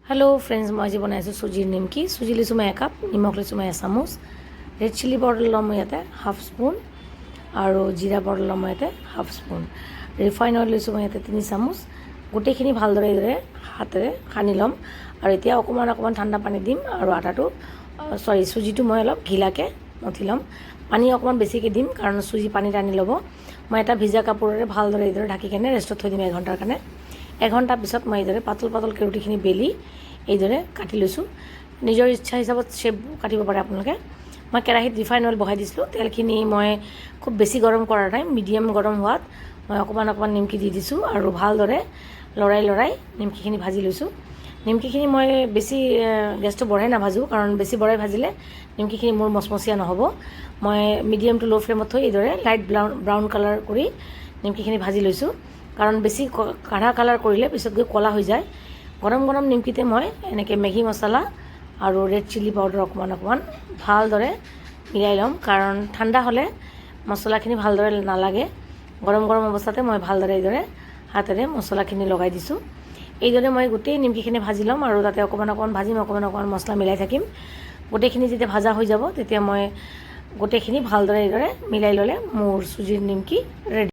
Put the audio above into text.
hello friends मैं आज बनाई चुजिर निमकी चुजी লৈছোঁ मैं 1 কাপ निमख লৈছোঁ मैं 1 চামুচ रेड चिली पाउडर लम मैं इते हाफ स्पून और जीरा पाउडर लम मैं इते हाफ स्पून रिफाइन ऑयल লৈছোঁ मैं इते 3 চামুচ গোটেইখিনি ভালদৰে হাতেৰে সানি লম আৰু এতিয়া অকমান ঠাণ্ডা পানী দিম আৰু আটাটো চুজিটো মই অলপ ঘিলাকে মথি লম পানী অকমান বেছিকে দিম কাৰণ চুজি পানী টানি ল'ব মই এটা ভিজা কাপোৰেৰে ভালদৰে ঢাকি কেনে ৰেষ্টত থৈ দিম 1 ঘণ্টাৰ কাৰণে 1 ঘণ্টা পিছত মই এইদৰে পাতল কেৰুটিখিনি বেলি এইদৰে কাটি লৈছোঁ নিজৰ ইচ্ছা হিচাপত শেপ কাটিব পাৰে আপোনালোকে মই কেৰাহীত ৰিফাইন অইল বহাই দিছিলোঁ তেলখিনি মই খুব বেছি গৰম কৰা নাই মিডিয়াম গৰম হোৱাত মই অকমান নিমকি দি দিছোঁ আৰু ভালদৰে লৰাই নিমকিখিনি ভাজি লৈছোঁ নিমকিখিনি মই বেছি গেছটো বঢ়াই নাভাজো কাৰণ বেছি বঢ়াই ভাজিলে নিমকিখিনি মোৰ মচমচীয়া নহ'ব মই মিডিয়াম টু লো ফ্লেমত থৈ এইদৰে লাইট ব্ৰাউন কালাৰ কৰি নিমকিখিনি ভাজি লৈছোঁ কাৰণ বেছি কাঢ়া কালাৰ কৰিলে পিছত গৈ কলা হৈ যায় গৰম নিমকিতে মই এনেকৈ মেগী মছলা আৰু ৰেড চিলি পাউডাৰ অকমান ভালদৰে মিলাই ল'ম কাৰণ ঠাণ্ডা হ'লে মছলাখিনি ভালদৰে নালাগে গৰম অৱস্থাতে মই ভালদৰে এইদৰে হাতেৰে মছলাখিনি লগাই দিছোঁ এইদৰে মই গোটেই নিমকিখিনি ভাজি ল'ম আৰু তাতে অকমান ভাজিম অকমান মছলা মিলাই থাকিম গোটেইখিনি যেতিয়া ভাজা হৈ যাব তেতিয়া মই গোটেইখিনি ভালদৰে এইদৰে মিলাই ল'লে মোৰ চুজিৰ নিমকি ৰেডি